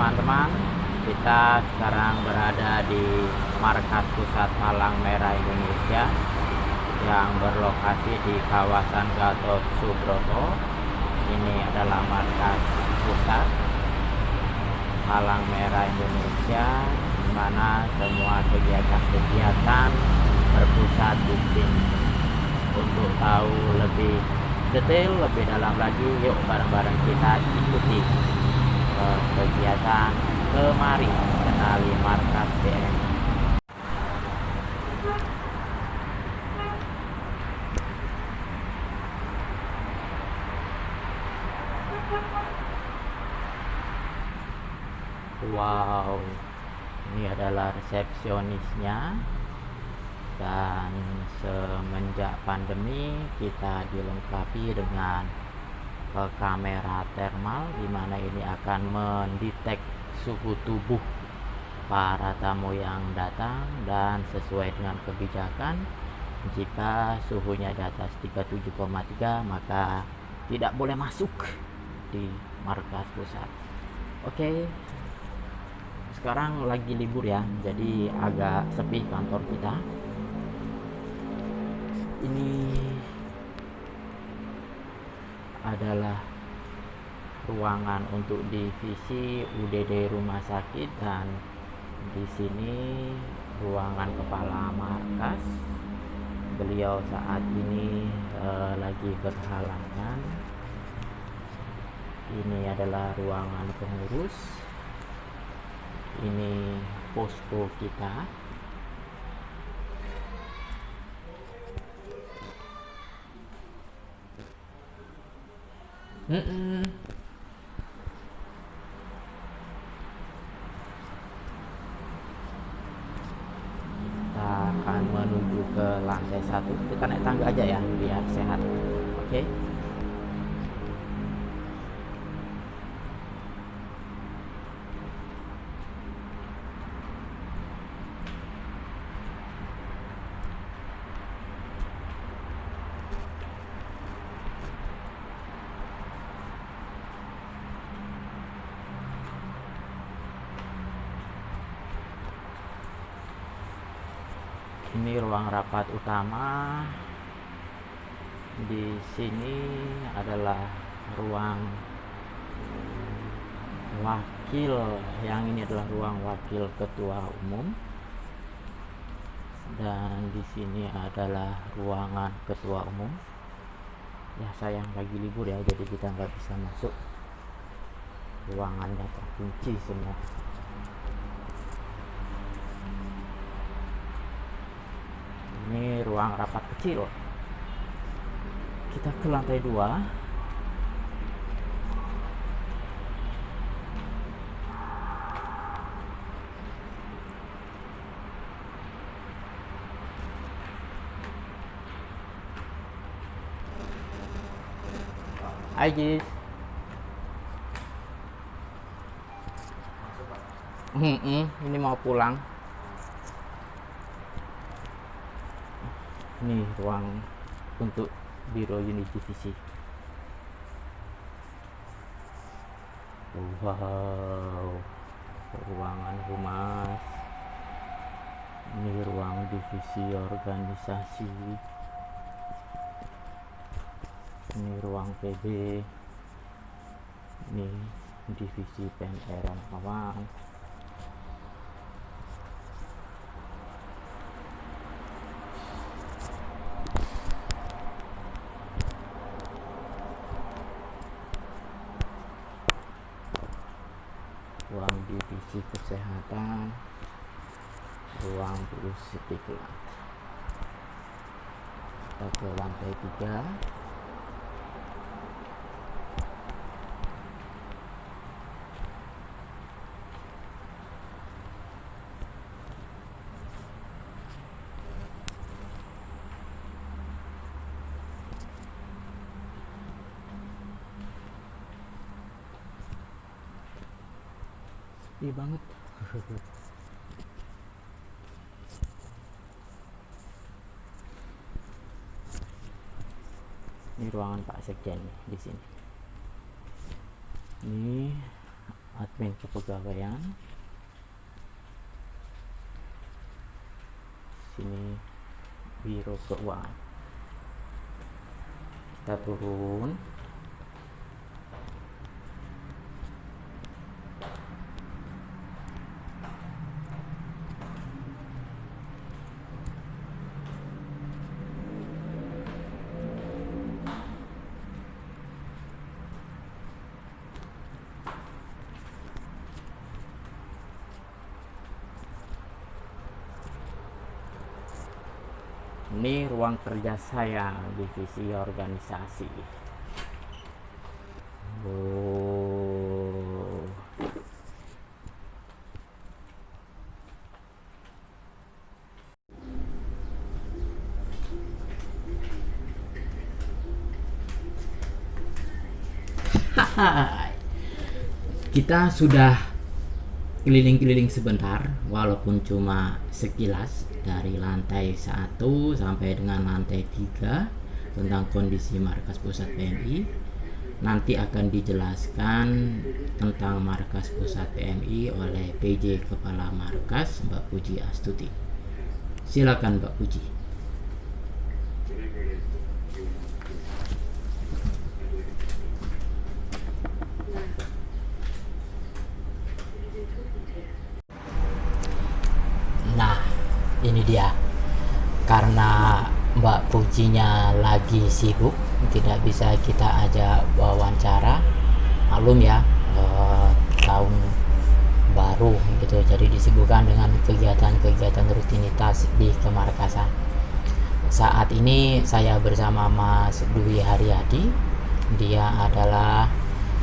teman-teman, kita sekarang berada di markas pusat Palang Merah Indonesia yang berlokasi di kawasan Gatot Subroto. Ini adalah markas pusat Palang Merah Indonesia, di mana semua kegiatan-kegiatan berpusat di sini. Untuk tahu lebih detail, lebih dalam lagi, yuk bareng-bareng kita ikuti kegiatan kemari kenali markas BM. Wow, ini adalah resepsionisnya. Dan semenjak pandemi kita dilengkapi dengan kamera thermal, di mana ini akan mendetek suhu tubuh para tamu yang datang, dan sesuai dengan kebijakan, jika suhunya di atas 37,3 maka tidak boleh masuk di markas pusat. Oke, sekarang lagi libur ya, jadi agak sepi kantor kita. Ini adalah ruangan untuk divisi UDD rumah sakit, dan di sini ruangan kepala markas. Beliau saat ini lagi berhalangan. Ini adalah ruangan pengurus. Ini posko kita. Kita akan menuju ke lantai 1. Kita naik tangga aja ya, biar sehat. Oke. Ini ruang rapat utama. Di sini adalah ruang wakil. Yang ini adalah ruang wakil ketua umum. Dan di sini adalah ruangan ketua umum. Ya sayang lagi libur ya, jadi kita nggak bisa masuk. Ruangannya terkunci semua. Ini ruang rapat kecil. Kita ke lantai 2. Hai Jis. Ini mau pulang. Ini ruang untuk biro unit divisi. Wow, ruangan humas. Ini ruang divisi organisasi. Ini ruang PB. Ini divisi PNR kawan. Ruang divisi kesehatan, ruang pusdiklat. Kita ke lantai 3. Sepi banget. Ini ruangan Pak Sekjen di sini. Ini admin kepegawaian, sini biro keuangan. Kita turun. Ini ruang kerja saya, divisi organisasi. Oh. Kita sudah keliling-keliling sebentar, walaupun cuma sekilas, dari lantai 1 sampai dengan lantai 3 tentang kondisi markas pusat PMI. Nanti akan dijelaskan tentang markas pusat PMI oleh PJ Kepala Markas Mbak Puji Astuti. Silakan Mbak Puji. Nah, ini dia. Karena Mbak Pujinya lagi sibuk, tidak bisa kita ajak wawancara. Maklum ya, tahun baru gitu, jadi disibukkan dengan kegiatan-kegiatan rutinitas di kemarkasan. Saat ini saya bersama Mas Dwi Haryadi. Dia adalah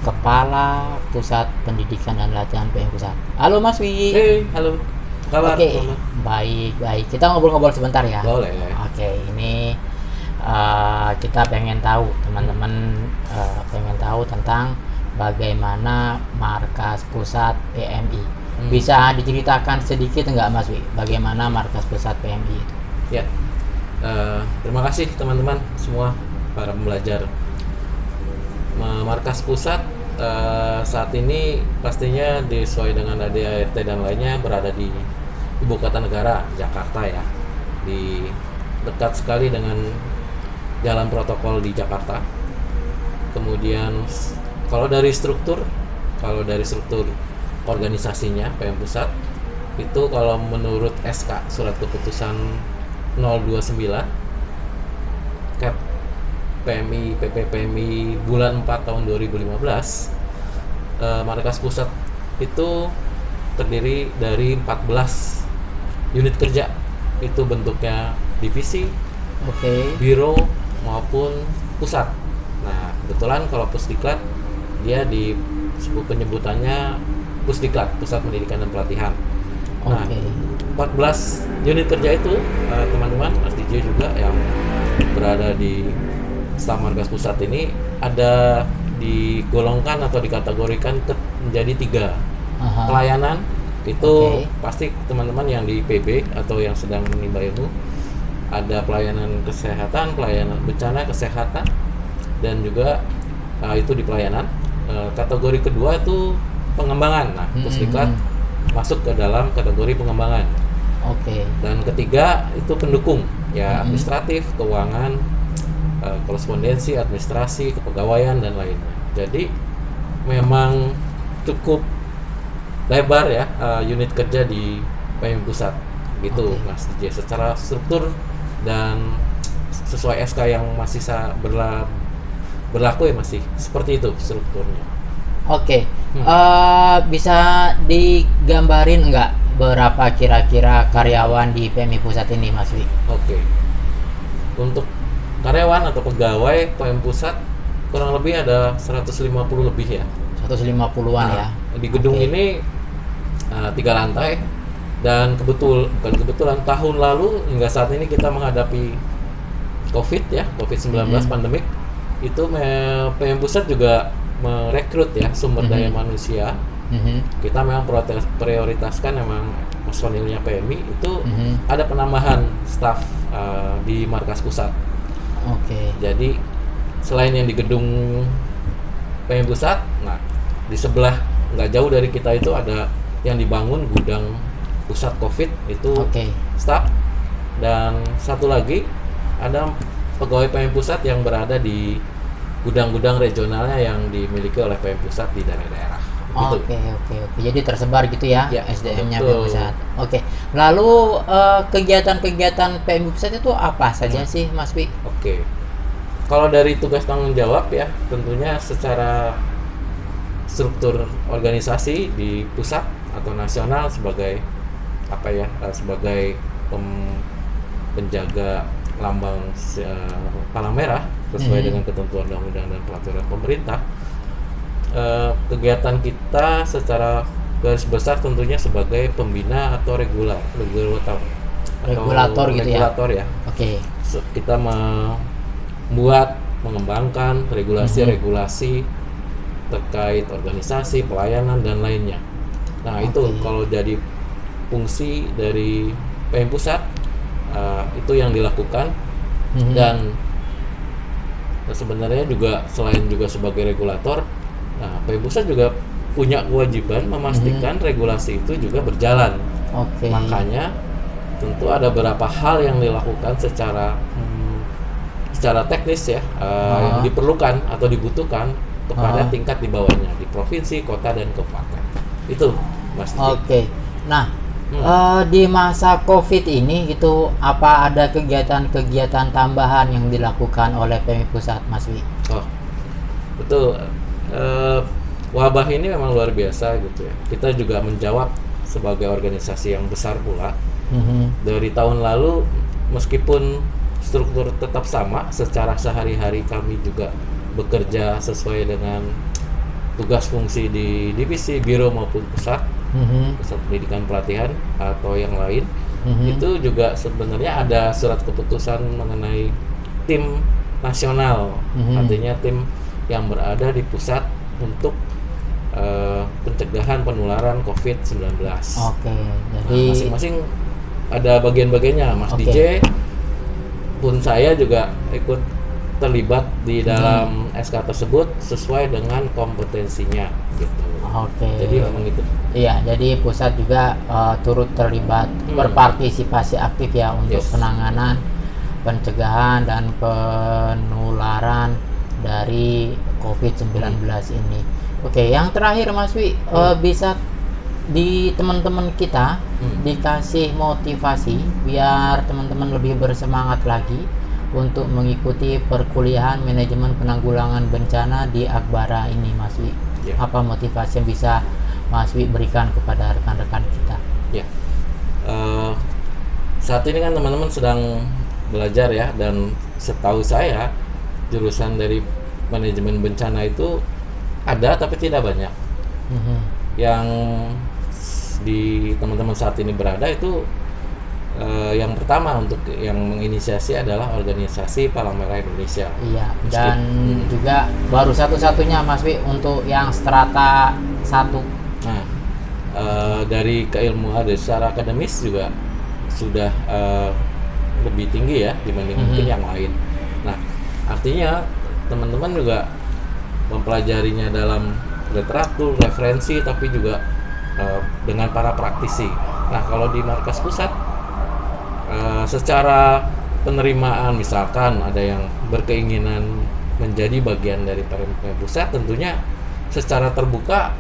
Kepala Pusat Pendidikan dan Latihan PM Pusat. Halo Mas Dwi. Hey, halo. Kabar? Oke, baik. Kita ngobrol-ngobrol sebentar ya. Boleh. Oke, ini kita pengen tahu, teman-teman pengen tahu tentang bagaimana markas pusat PMI. Bisa diceritakan sedikit nggak Mas Wi, bagaimana markas pusat PMI itu? Ya, terima kasih teman-teman semua para pembelajar. Markas pusat saat ini pastinya sesuai dengan ADART dan lainnya berada di Ibu Kota Negara, Jakarta ya, di dekat sekali dengan jalan protokol di Jakarta. Kemudian kalau dari struktur organisasinya PM Pusat itu, kalau menurut SK Surat Keputusan 029 Cap PMI PPPMI bulan 4 tahun 2015, markas pusat itu terdiri dari 14 unit kerja. Itu bentuknya divisi, biro maupun pusat. Nah, kebetulan kalau Pusdiklat dia di penyebutannya Pusdiklat, Pusat Pendidikan dan Pelatihan. Nah, 14 unit kerja itu teman-teman, Mas DJ juga yang berada di staf markas pusat ini ada digolongkan atau dikategorikan menjadi 3. Pelayanan itu pasti teman-teman yang di PB atau yang sedang menimba ilmu, ada pelayanan kesehatan, pelayanan bencana kesehatan, dan juga itu di pelayanan. Kategori kedua itu pengembangan. Nah, Pusdiklat masuk ke dalam kategori pengembangan. Dan ketiga itu pendukung ya, administratif, keuangan, korespondensi, administrasi, kepegawaian dan lainnya. Jadi memang cukup lebar ya unit kerja di PM Pusat gitu, Mas DJ. Secara struktur dan sesuai SK yang masih berlaku ya, masih seperti itu strukturnya. Bisa digambarin nggak berapa kira-kira karyawan di PMI Pusat ini, Mas Wi? Untuk karyawan atau pegawai PM Pusat kurang lebih ada 150 lebih ya. 150-an ya. Di gedung ini 3 lantai, dan bukan kebetulan tahun lalu hingga saat ini kita menghadapi COVID-19 pandemik. Itu PM Pusat juga merekrut ya sumber daya manusia. Kita memang prioritaskan memang personilnya PMI itu ada penambahan staf di markas pusat. Jadi selain yang di gedung PM Pusat, nah di sebelah nggak jauh dari kita itu ada yang dibangun gudang pusat COVID itu Oke. staf, dan satu lagi ada pegawai PM Pusat yang berada di gudang-gudang regionalnya yang dimiliki oleh PM Pusat di daerah-daerah. Gitu. Oke. Jadi tersebar gitu ya, Ya, SDM-nya betul. PM Pusat. Oke. Lalu kegiatan-kegiatan PM Pusat itu apa saja sih, Mas Wi? Oke. Kalau dari tugas tanggung jawab ya, tentunya secara struktur organisasi di pusat atau nasional sebagai apa ya? Sebagai penjaga lambang palang merah sesuai dengan ketentuan undang-undang dan peraturan pemerintah. Kegiatan kita secara garis besar tentunya sebagai pembina atau regulator Regulator gitu ya? regulator ya. Oke. Kita membuat, mengembangkan regulasi-regulasi terkait organisasi, pelayanan dan lainnya. Nah, itu Oke. kalau jadi fungsi dari PM Pusat, itu yang dilakukan. Dan sebenarnya juga selain juga sebagai regulator, nah PM Pusat juga punya kewajiban memastikan regulasi itu juga berjalan. Oke. Makanya tentu ada beberapa hal yang dilakukan secara teknis ya, yang diperlukan atau dibutuhkan kepada tingkat di bawahnya, di provinsi, kota dan kabupaten. Itu Mas Diki. Oke. Nah, di masa COVID ini gitu, apa ada kegiatan-kegiatan tambahan yang dilakukan oleh PM Pusat, Mas Wi? Oh, betul. Wabah ini memang luar biasa gitu ya. Kita juga menjawab sebagai organisasi yang besar pula. Dari tahun lalu, meskipun struktur tetap sama, secara sehari-hari kami juga bekerja sesuai dengan tugas fungsi di divisi, biro maupun pusat pendidikan pelatihan atau yang lain. Itu juga sebenarnya ada surat keputusan mengenai tim nasional, artinya tim yang berada di pusat untuk pencegahan penularan COVID-19. Oke. Nah, Jadi masing-masing ada bagian-bagiannya. Mas Oke. DJ pun saya juga ikut terlibat di dalam SK tersebut sesuai dengan kompetensinya gitu. Oke. Jadi memang itu. Iya, jadi pusat juga turut terlibat, berpartisipasi aktif ya untuk Yes. penanganan, pencegahan dan penularan dari COVID-19 ini. Oke, yang terakhir Mas Wi, bisa di teman-teman kita dikasih motivasi biar teman-teman lebih bersemangat lagi untuk mengikuti perkuliahan manajemen penanggulangan bencana di Akbara ini, Mas Wi. Ya. Apa motivasi yang bisa Mas Wi berikan kepada rekan-rekan kita? Ya. Saat ini kan teman-teman sedang belajar ya, dan setahu saya jurusan dari manajemen bencana itu ada tapi tidak banyak. Yang di teman-teman saat ini berada itu yang pertama untuk yang menginisiasi adalah organisasi Palang Merah Indonesia. Iya, dan juga baru satu-satunya Mas Wi untuk yang strata 1. Nah, dari keilmuan dari secara akademis juga sudah lebih tinggi ya dibanding mungkin yang lain. Nah, artinya teman-teman juga mempelajarinya dalam literatur, referensi, tapi juga dengan para praktisi. Nah, kalau di markas pusat, secara penerimaan, misalkan ada yang berkeinginan menjadi bagian dari PM Pusat, tentunya secara terbuka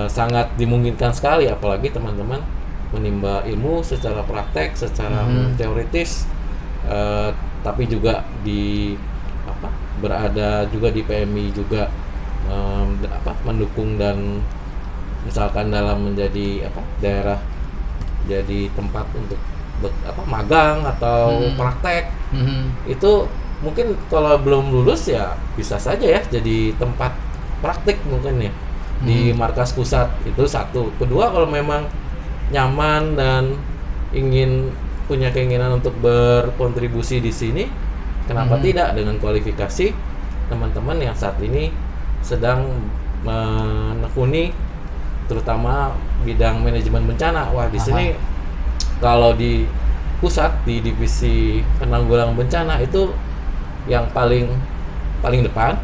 sangat dimungkinkan sekali, apalagi teman-teman menimba ilmu secara praktek, secara teoritis, tapi juga berada juga di PMI juga mendukung dan misalkan dalam menjadi daerah jadi tempat untuk magang atau praktek. Itu mungkin kalau belum lulus ya bisa saja ya jadi tempat praktik mungkin ya di markas pusat. Itu satu. Kedua, kalau memang nyaman dan ingin punya keinginan untuk berkontribusi di sini, kenapa tidak dengan kualifikasi teman-teman yang saat ini sedang menekuni terutama bidang manajemen bencana. Wah, di sini kalau di pusat di divisi penanggulangan bencana itu yang paling depan.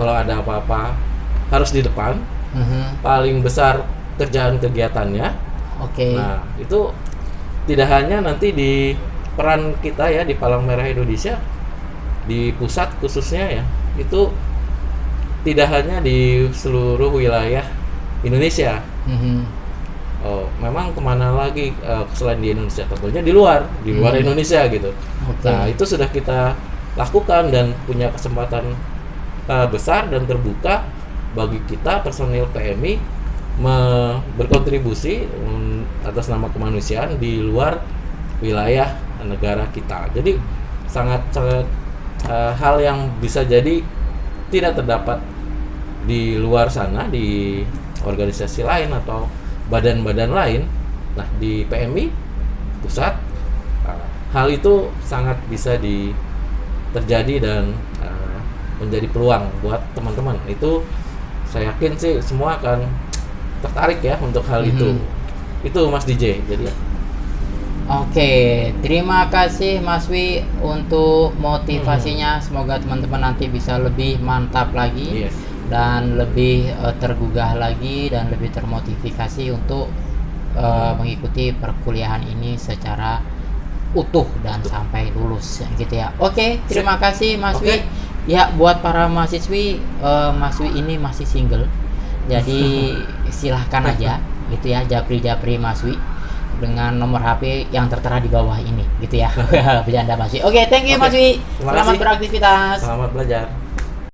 Kalau ada apa-apa harus di depan. paling besar kerjaan kegiatannya. Oke. Nah, itu tidak hanya nanti di peran kita ya di Palang Merah Indonesia di pusat khususnya ya, itu tidak hanya di seluruh wilayah Indonesia. Oh, memang kemana lagi selain di Indonesia, tentunya di luar Indonesia gitu. Nah, itu sudah kita lakukan dan punya kesempatan besar dan terbuka bagi kita personil PMI berkontribusi atas nama kemanusiaan di luar wilayah negara kita. Jadi sangat hal yang bisa jadi tidak terdapat di luar sana di organisasi lain atau badan-badan lain. Nah, di PMI pusat hal itu sangat bisa terjadi dan menjadi peluang buat teman-teman. Itu saya yakin sih semua akan tertarik ya untuk hal itu. Itu Mas DJ. Jadi Oke, terima kasih Mas Wi untuk motivasinya. Semoga teman-teman nanti bisa lebih mantap lagi. Dan lebih tergugah lagi dan lebih termotivasi untuk mengikuti perkuliahan ini secara utuh dan sampai lulus gitu ya. Oke, terima kasih Mas Wi. Ya, buat para mahasiswi, Mas Wi ini masih single. Jadi silahkan aja gitu ya, japri Mas Wi dengan nomor HP yang tertera di bawah ini gitu ya. Bercanda Mas Wi. Oke, thank you Mas Wi. Selamat beraktivitas. Selamat belajar.